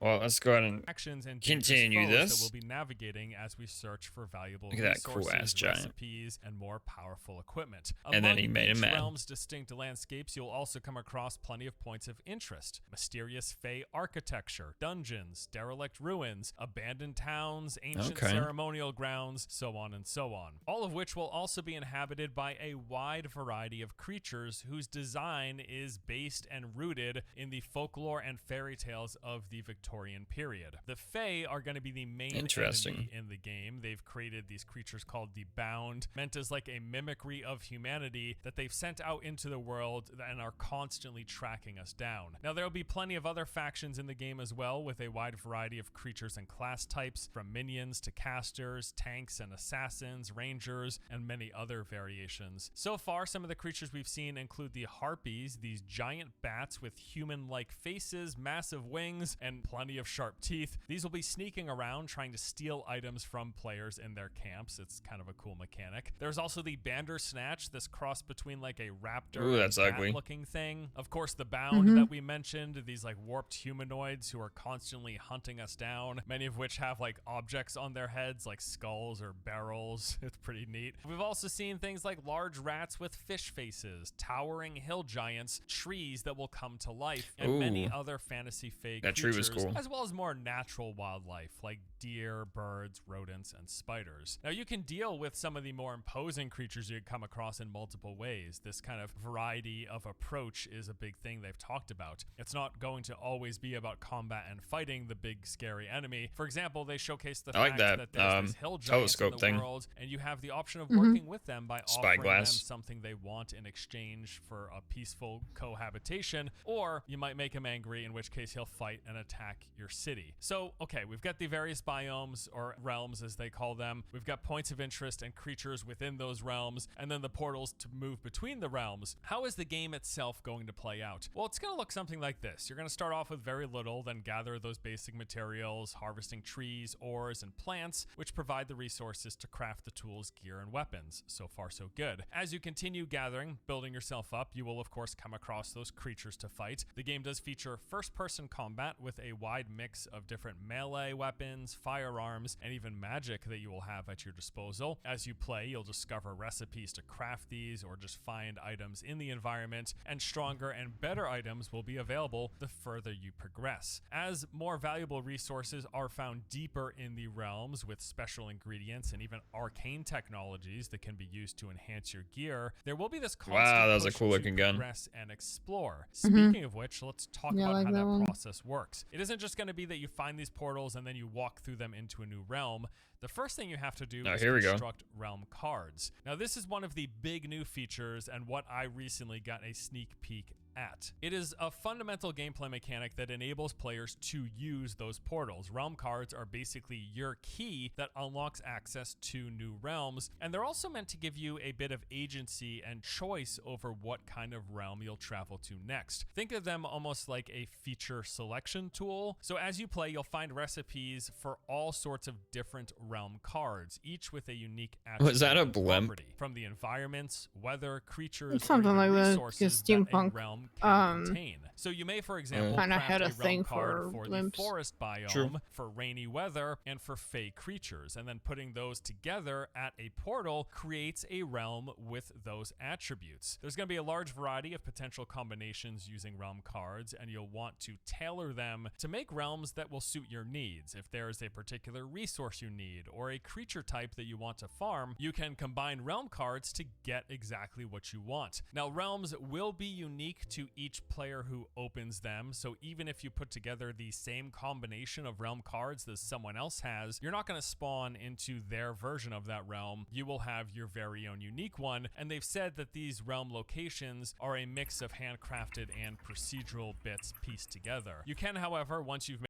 Well, let's go ahead and Actions and dangerous continue foes that we'll this. be navigating as we search for valuable Look at that cool ass resources, giant. recipes, and more powerful equipment. And then he Among made him each mad. realm's distinct landscapes, you'll also come across plenty of points of interest. Mysterious Fey architecture, dungeons, derelict ruins, abandoned towns, ancient Okay. ceremonial grounds, so on and so on. All of which will also be inhabited by a wide variety of creatures whose design is based and rooted in the folklore and fairy tales of the Victorian period. The Fae are going to be the main enemy in the game. They've created these creatures called the Bound, meant as like a mimicry of humanity that they've sent out into the world and are constantly tracking us down. Now, there will be plenty of other factions in the game as well, with a wide variety of creatures and class types, from minions to casters, tanks and assassins, rangers, and many other variations. So far, some of the creatures we've seen include the Harpies, these giant bats with human-like faces, massive wings, and plenty of sharp teeth. These will be sneaking around trying to steal items from players in their camps. It's kind of a cool mechanic. There's also the Bandersnatch, this cross between like a raptor Ooh, that's and ugly bat-looking thing. Of course, the Bound that we mentioned, these like warped humanoids who are constantly hunting us down, many of which have like objects on their heads like skulls or barrels. It's pretty neat. We've also seen things like large rats with fish faces, towering hill giants, trees that will come to life, and many Ooh. other fantasy fake That tree creatures, was cool. as well as more natural wildlife like deer, birds, rodents, and spiders. Now, you can deal with some of the more imposing creatures you come across in multiple ways. This kind of variety of approach is a big thing they've talked about. It's not going to always be about combat and fighting the big scary enemy. For example, they showcase the fact that there's this hill giants in the world, and you have the option of working with them by offering them something they want in exchange for a peaceful cohabitation, or you might make him angry, in which case he'll fight and attack your city. So, okay, we've got the various biomes, or realms as they call them. We've got points of interest and creatures within those realms, and then the portals to move between the realms. How is the game itself going to play out? Well, it's going to look something like this. You're going to start off with very little, then gather those basic materials, harvesting trees, ores, and plants, which provide the resources to craft the tools, gear, and weapons. So far, so good. As you continue gathering, building yourself up, you will of course come across those creatures to fight. The game does feature first-person combat with a wide mix of different melee weapons, firearms, and even magic that you will have at your disposal. As you play, you'll discover recipes to craft these or just find items in the environment, and stronger and better items will be available the further you progress. As more valuable resources are found deeper in the realms with special ingredients and even arcane technologies that can be used to enhance your gear, there will be this constant that was a push cool to looking gun. progress and explore. Speaking of which, let's talk about like how that that one. process works. It isn't just going to be that you find these portals and then you walk through them into a new realm. The first thing you have to do is here we go. construct realm cards. Now, this is one of the big new features and what I recently got a sneak peek at. It is a fundamental gameplay mechanic that enables players to use those portals. Realm cards are basically your key that unlocks access to new realms, and they're also meant to give you a bit of agency and choice over what kind of realm you'll travel to next. Think of them almost like a feature selection tool. So as you play, you'll find recipes for all sorts of different realm cards, each with a unique attribute. Was that a and blimp? property, from the environments, weather, creatures, It's something or even like that, resources 'cause that a steampunk, realm can contain. So you may, for example, Kinda craft had a a realm thing card for the blimps. forest biome, True. for rainy weather, and for fey creatures, and then putting those together at a portal creates a realm with those attributes. There's going to be a large variety of potential combinations using realm cards, and you'll want to tailor them to make realms that will suit your needs. If there is a particular resource you need or a creature type that you want to farm, you can combine realm cards to get exactly what you want. Now, realms will be unique to each player who opens them, so even if you put together the same combination of realm cards that someone else has, you're not going to spawn into their version of that realm. You will have your very own unique one, and they've said that these realm locations are a mix of handcrafted and procedural bits pieced together. You can, however, once you've made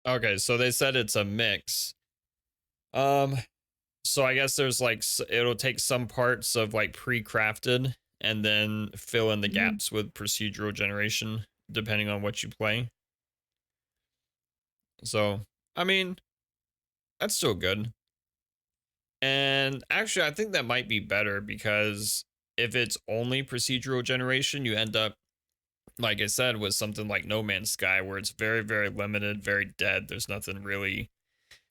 Okay, so they said it's a mix. So I guess there's like it'll take some parts of like pre-crafted and then fill in the gaps with procedural generation depending on what you play. So, I mean, that's still good. And actually, I think that might be better because if it's only procedural generation, you end up, like I said, with something like No Man's Sky, where it's very, very limited, very dead. There's nothing really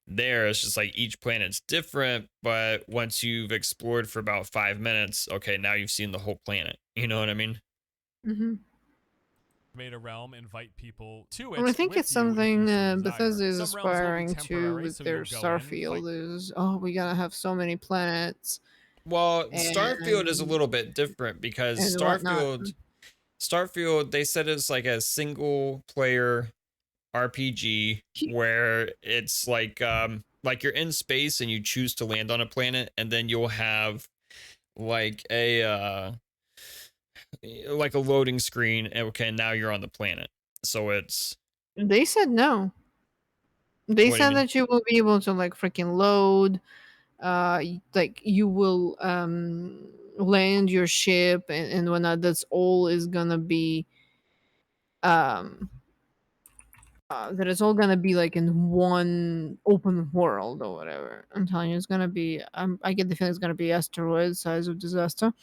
there. It's just like each planet's different, but once you've explored for about 5 minutes, okay, now you've seen the whole planet. You know what I mean? Mm-hmm. made a realm, invite people to it. Well, I think with it's you if you something so desire. Bethesda is Some realms will be aspiring to temporary, with so their you'll go in, Starfield. fight Is we gotta have so many planets Well, Starfield is a and little bit different because whatnot. Starfield, they said it's like a single player RPG where it's like you're in space and you choose to land on a planet, and then you'll have like like a loading screen, and okay, now you're on the planet. So it's They said no. They what do you said mean? that you will be able to like freaking load. Like you will land your ship and whatnot. That's all is gonna be um that it's all gonna be like in one open world or whatever. I'm telling you, it's gonna be. I get the feeling it's gonna be asteroid size of disaster.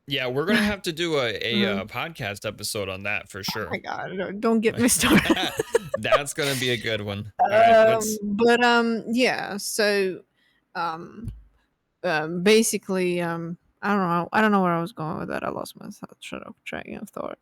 Yeah, we're gonna have to do a Mhm. podcast episode on that for Oh my sure. god! Don't get me started. That's gonna be a good one. All right, let's. But yeah. So um basically I don't know where I was going with that. I lost my thought. Shut up, train of thought.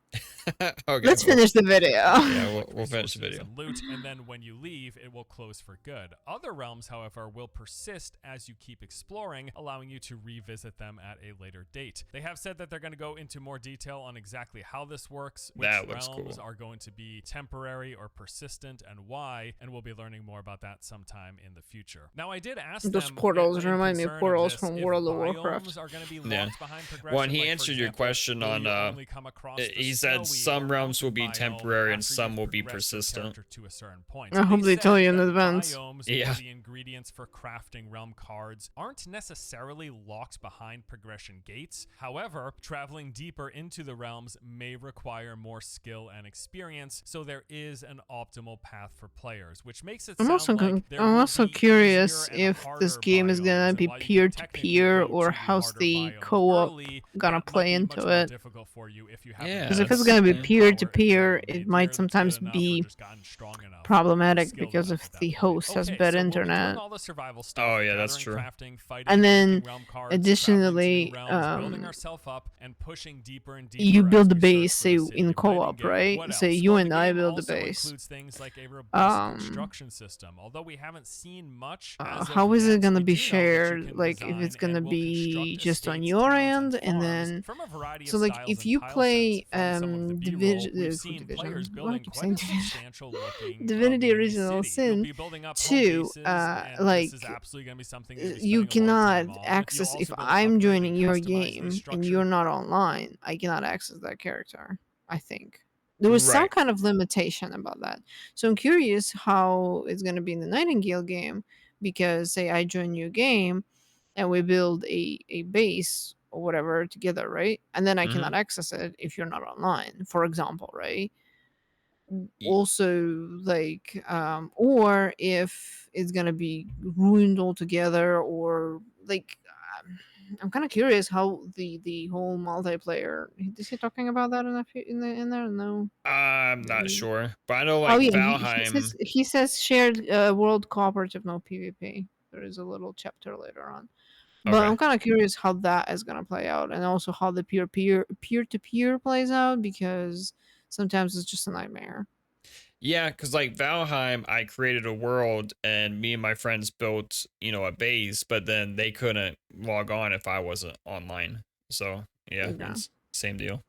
Okay, Let's well, finish the video. yeah, we'll finish the resources video. and loot, and then when you leave, it will close for good. Other realms, however, will persist as you keep exploring, allowing you to revisit them at a later date. They have said that they're going to go into more detail on exactly how this works, which That looks realms cool. are going to be temporary or persistent, and why, and we'll be learning more about that sometime in the future. Now, I did ask Those them portals in remind me of concern portals this, from if World of biomes Warcraft. are going to be Yeah. locked behind progression. Well, and he like, for answered your example, question will on you only come across the he said snowy some or realms will mountain be biome temporary and after some you've will be progressed your persistent. character to a certain point. I hope they tell said you in that advance. biomes Yeah. or the ingredients for crafting realm cards aren't necessarily locked behind progression gates. However, traveling deeper into the realms may require more skill and experience, so there is an optimal path for players, which makes it I'm sound also like there I'm will also be curious easier and if this harder game is biomes, gonna and be while you peer can to technically peer go or to the how's harder the biomes co-op early, gonna that might play be into much more it. difficult for you if you haven't Yeah, Because if that's it's gonna be yeah. peer to power, if you peer, haven't made it your might gear sometimes good enough or be just gotten strong enough or problematic skilled because enough if at that the point. host has Okay, bad so we'll be doing internet. all the survival stuff, Oh yeah, that's gathering, true. crafting, fighting, And then making realm cards, additionally, traveling to new realms, building ourselves up, and pushing deeper and deeper you as build the we search base, for the say city in of co-op, Nightingale. right? What So else? you Well, and the I game build the also base. includes things like a robust Um, construction system. Although we haven't seen much as of how is yet, it gonna we be do know that you shared? can Like if it's design gonna and will be construct just on estates, your towns, and end, and farms then from a variety so of like styles if and you tile play sets. From some of the B-roll, we've seen players why do I building keep quite saying a Division? substantial looking Divinity mini Original city. You'll Sin be building up home 2, bases, and like this is absolutely going to be something you're going to be you spending a lot of time cannot on. You'll access also if be able to I'm upgrade joining and your customize game these and structures. you're not online. I cannot access that character. I think. There was some Right. kind of limitation about that. So I'm curious how it's going to be in the Nightingale game because, say, I join your game and we build a base or whatever together, right? And then I Hmm. cannot access it if you're not online, for example, right? Y- Also, like, or if it's going to be ruined altogether, or like, I'm kind of curious how the whole multiplayer. Is he talking about that in in there? No. I'm not Mm. sure, but I know Oh like yeah, Valheim. he says shared world cooperative, no PvP. There is a little chapter later on, but Okay. I'm kind of curious how that is gonna play out, and also how the peer to peer plays out because sometimes it's just a nightmare. Yeah, because like Valheim, I created a world and me and my friends built, a base, but then they couldn't log on if I wasn't online. So yeah, Yeah. it's same deal.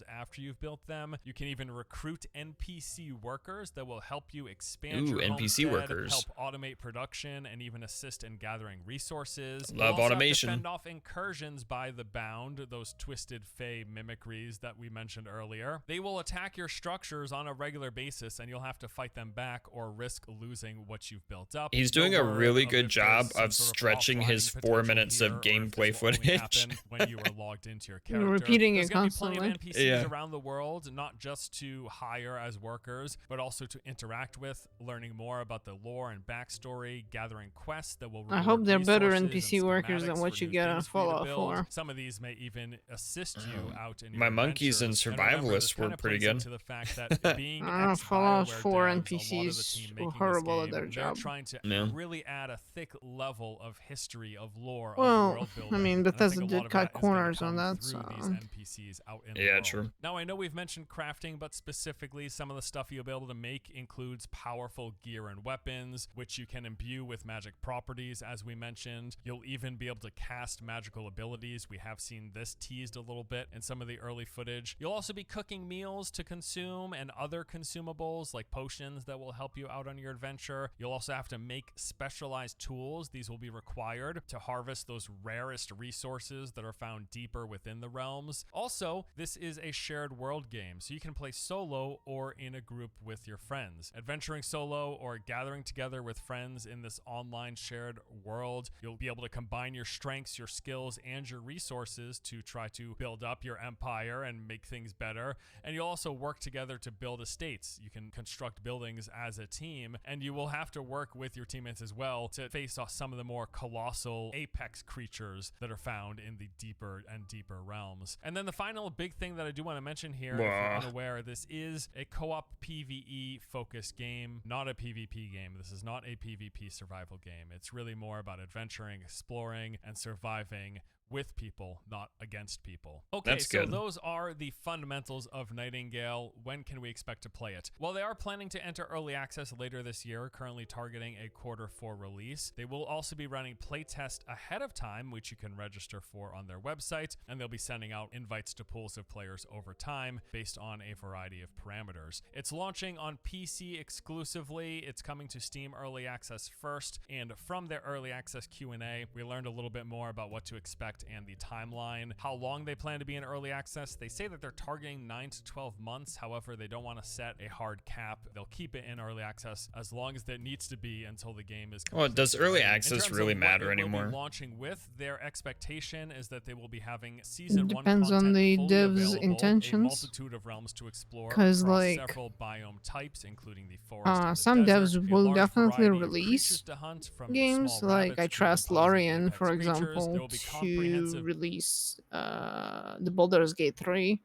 After you've built them. You can even recruit NPC workers that will help you expand Ooh, your NPC homestead, workers. help automate production, and even assist in gathering resources. You'll Love also have to automation. fend off incursions by the Bound, those twisted fey mimicries that we mentioned earlier. They will attack your structures on a regular basis, and you'll have to fight them back or risk losing what you've built up. He's No doing a word really of good if there's job some of sort of stretching his offlining 4 potential minutes here, of or if this gameplay will only footage. happen when you are logged into your You're character. repeating There's it going to be plenty of constantly. NPCs Yeah. around the world, not just to hire as workers, but also to interact with, learning more about the lore and backstory, gathering quests that will I reward hope they're better resources NPC and workers than schematics what for you new get on things for you to Fallout build. 4. Some of these may even assist you out in My your monkeys and adventures. And remember, this survivalists were kind of pretty plays good. into the fact that being I don't know, Fallout ex-BioWare 4 devs, a lot of the NPCs team were making this horrible at game, their they're job. trying to Yeah. really add a thick level of history, of lore, of Well, world I building. mean, And I Bethesda think a lot did of cut that is going to corners on come that, through these so NPCs out in the Yeah, world. true. Now, I know we've mentioned crafting, but specifically some of the stuff you'll be able to make includes powerful gear and weapons, which you can imbue with magic properties, as we mentioned. You'll even be able to cast magical abilities. We have seen this teased a little bit in some of the early footage. You'll also be cooking meals to consume and other consumables like potions that will help you out on your adventure. You'll also have to make specialized tools. These will be required to harvest those rarest resources that are found deeper within the realms. Also, this is a shared world game, so you can play solo or in a group with your friends. Adventuring solo or gathering together with friends in this online shared world, you'll be able to combine your strengths, your skills, and your resources to try to build up your empire and make things better. And you'll also work together to build estates. You can construct buildings as a team, and you will have to work with your teammates as well to face off some of the more colossal apex creatures that are found in the deeper and deeper realms. And then the final big thing that I do want to mention here, if you're unaware, this is a co-op PvE focused game, not a PvP game. This is not a PvP survival game. It's really more about adventuring, exploring, and surviving with people, not against people. Okay, That's so good. those are the fundamentals of Nightingale. When can we expect to play it? Well, they are planning to enter early access later this year, currently targeting a Q4 release. They will also be running playtest ahead of time, which you can register for on their website, and they'll be sending out invites to pools of players over time based on a variety of parameters. It's launching on PC exclusively. It's coming to Steam early access first, and from their early access Q&A, we learned a little bit more about what to expect and the timeline, how long they plan to be in early access. They say that they're targeting 9 to 12 months. However, they don't want to set a hard cap. They'll keep it in early access as long as it needs to be until the game is Well, does early ready. access really matter anymore? Launching with, their expectation is that they will be having season 1 Depends on content the fully devs' available, a intentions. multitude of realms to explore 'Cause, across like, several biome types, including the forest and the some desert, devs a will large definitely variety of creatures release to hunt, from games. small Like, rabbits I to trust imposing Larian, apex for creatures. There example, will be to comprehensive release the Baldur's Gate 3,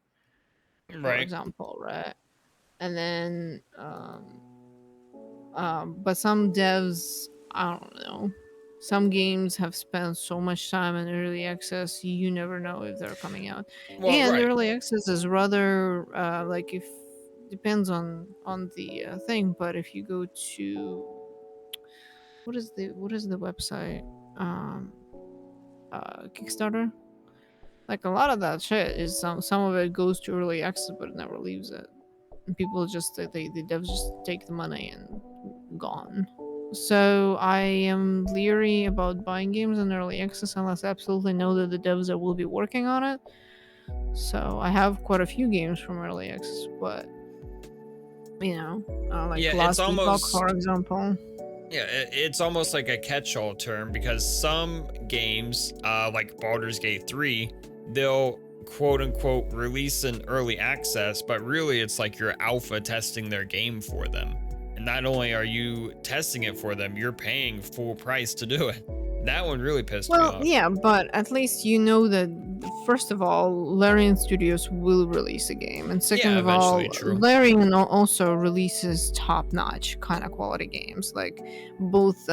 for Right. example, right? And then, but some devs, I don't know. Some games have spent so much time in early access, you never know if they're coming out. Well, And right. early access is rather like, if depends on the thing. But if you go to what is the website, um, Kickstarter, like a lot of that shit is some of it goes to early access, but it never leaves it. And people just the devs just take the money and gone. So I am leery about buying games in early access unless I absolutely know that the devs that will be working on it So I have quite a few games from early access, but like Yeah, it's Last Epoch, for almost example. yeah, it's almost like a catch-all term because some games, like Baldur's Gate 3, they'll quote unquote release in early access, but really it's like you're alpha testing their game for them. And not only are you testing it for them, you're paying full price to do it. That one really pissed me Well, off. yeah, but at least you know that first of all, Larian Studios will release a game, and second Yeah, of eventually, all, true. Larian also releases top-notch kind of quality games. Like both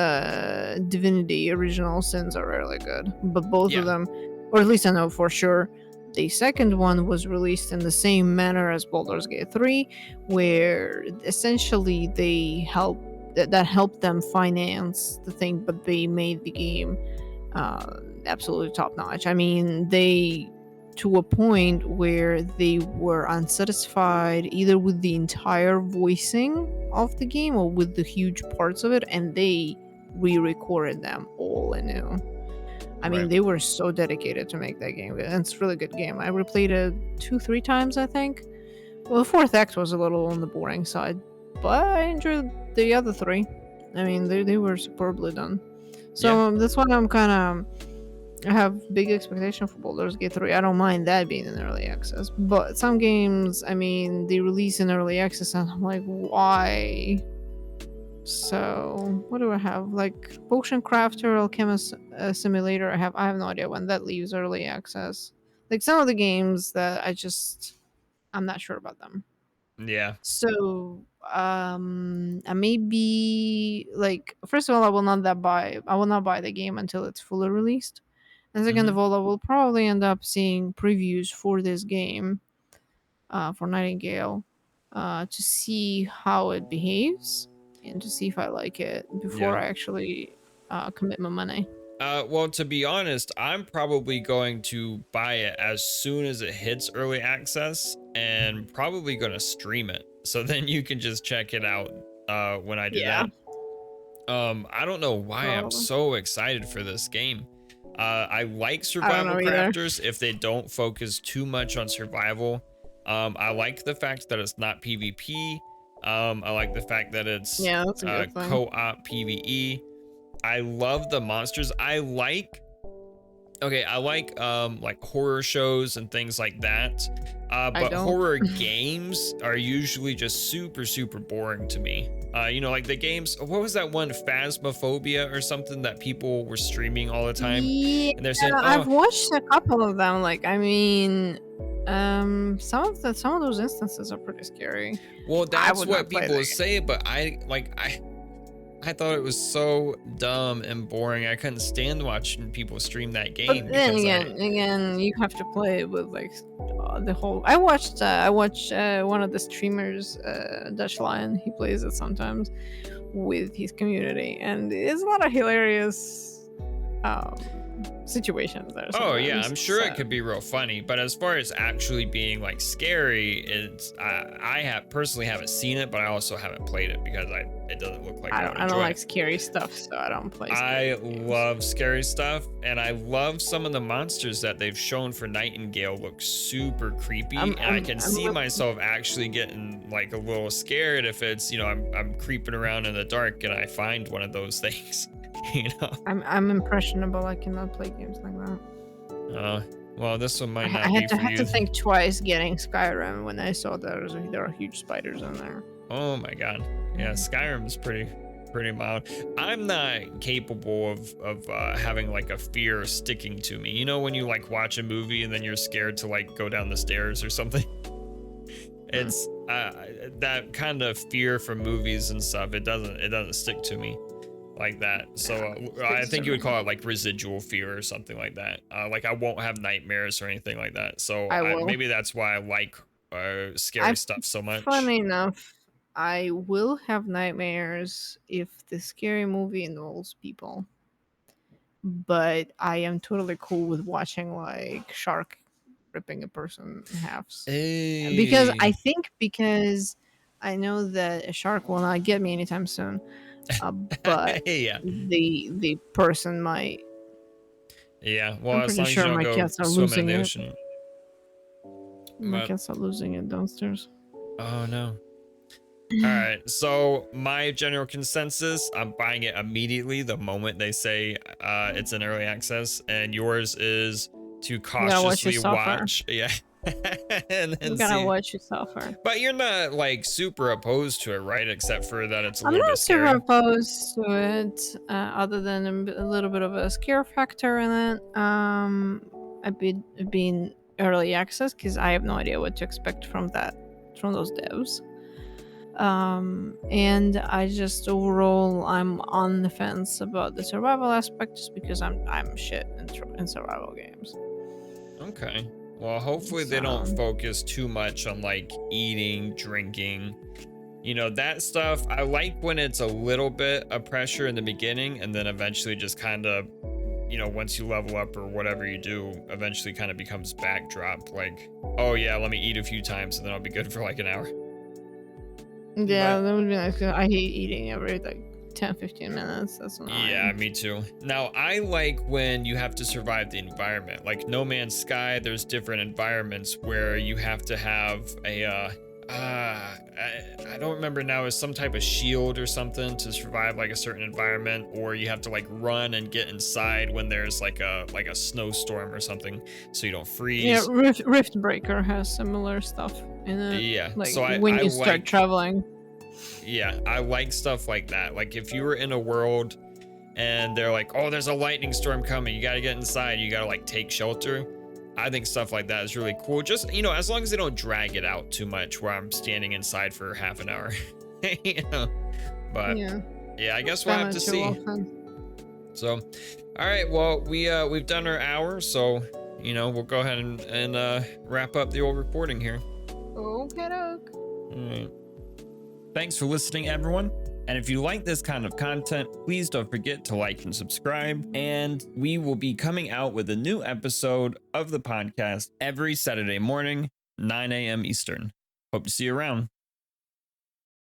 Divinity Original Sins are really good, but both of Yeah, them, or at least I know for sure, the second one was released in the same manner as Baldur's Gate 3, where essentially that helped them finance the thing, but they made the game absolutely top notch. I mean, they to a point where they were unsatisfied either with the entire voicing of the game or with the huge parts of it, and they re-recorded them all anew. I mean, right. they were so dedicated to make that game, and it's a really good game. I replayed it 2-3 times, I think. Well, the fourth act was a little on the boring side, but I enjoyed the other three. I mean, they were superbly done. Yeah. So that's why I have big expectation for Baldur's Gate 3. I don't mind that being in early access, but some games, I mean, they release in early access, and I'm like, why? So what do I have? Like Potion Crafter, Alchemist Simulator. I have no idea when that leaves early access. Like some of the games that I'm not sure about them. Yeah. So maybe like first of all, I will not buy the game until it's fully released. And second Hmm. of all, I will probably end up seeing previews for this game, for Nightingale, to see how it behaves and to see if I like it before Yeah. I actually commit my money. Well, to be honest, I'm probably going to buy it as soon as it hits early access and probably going to stream it. So then you can just check it out when I do Yeah, that. I don't know why I'm probably. so excited for this game. I like I don't survival know either. crafters if they don't focus too much on survival. I like the fact that it's not PvP. I like the fact that it's Yeah, that's a good thing. co-op PvE. I love the monsters. I like horror shows and things like that. I But don't. horror games are usually just super boring to me. Like the games, what was that one, Phasmophobia or something that people were streaming all the time? Yeah, And they're saying, I've oh, watched a couple of them. Like, I mean, some of those instances are pretty scary. well, I that's would what not play people that. say, but I thought it was so dumb and boring. I couldn't stand watching people stream that game But then because again, you have to play it with like the whole. I watched one of the streamers, Dutch Lion. He plays it sometimes with his community, and it's a lot of hilarious um, situations there Oh yeah, I'm sometimes. sure So it could be real funny, but as far as actually being like scary, I have personally haven't seen it, but I also haven't played it because it doesn't look like I would I don't enjoy like it. scary stuff, so I don't play I scary games. love scary stuff, and I love some of the monsters that they've shown for Nightingale look super creepy, I'm and I I'm can I'm see really, myself actually getting like a little scared if it's I'm creeping around in the dark and I find one of those things, you know. I'm impressionable. I cannot play games like that. Uh, well, this one might I not be for had to you. think twice getting Skyrim when I saw there are huge spiders in there. Oh my god. Yeah, Skyrim's pretty mild. I'm not capable of having like a fear sticking to me. You know when you like watch a movie and then you're scared to like go down the stairs or something? Hmm. It's that kind of fear from movies and stuff. It doesn't stick to me like that. So I Sticks to think you would me. call it like residual fear or something like that. Like I won't have nightmares or anything like that. So I will. maybe that's why I like scary I stuff so much. Funny enough, I will have nightmares if the scary movie involves people. But I am totally cool with watching like shark ripping a person in halves. Hey. Because I know that a shark will not get me anytime soon. But Yeah. the person might. Yeah. Well, I'm as pretty long as you sure don't my go cats are swimming in losing the it. ocean. My But cats are losing it downstairs. oh no. All right. So my general consensus, I'm buying it immediately the moment they say it's in early access, and yours is to You gotta watch cautiously yourself suffer. watch. Yeah. And You then gotta see. watch yourself suffer. But you're not like super opposed to it, right? Except for that it's a I'm little bit not super scary. opposed to it, other than a little bit of a scare factor in it. A bit being early access, because I have no idea what to expect from those devs. And I just overall I'm on the fence about the survival aspect, just because I'm shit in survival games. Okay. Well, hopefully they don't So- focus too much on like eating, drinking. You know, that stuff. I like when it's a little bit of pressure in the beginning and then eventually just kind of, you know, once you level up or whatever you do, eventually kind of becomes backdrop. Like, oh yeah, let me eat a few times and then I'll be good for like an hour. Yeah, But- that would be nice. 'Cause I hate eating every like 10-15 minutes. That's annoying. Yeah, me too. Now, I like when you have to survive the environment. Like No Man's Sky, there's different environments where you have to have a I don't remember now, is some type of shield or something to survive like a certain environment, or you have to like run and get inside when there's like a snowstorm or something so you don't freeze. Yeah, Rift Breaker has similar stuff in it. Yeah, Like so when I you start like traveling. Yeah, I like stuff like that. Like if you were in a world and they're like, oh, there's a lightning storm coming, you gotta get inside, you gotta like take shelter. I think stuff like that is really cool. Just, you know, as long as they don't drag it out too much where I'm standing inside for half an hour. You know? But yeah, I guess we'll have to see. So, all right, well, we've done our hour, so you know, we'll go ahead and wrap up the old recording here. Okay, doke. All right. Thanks for listening, everyone. And if you like this kind of content, please don't forget to like and subscribe. And we will be coming out with a new episode of the podcast every Saturday morning, 9 a.m. Eastern. Hope to see you around.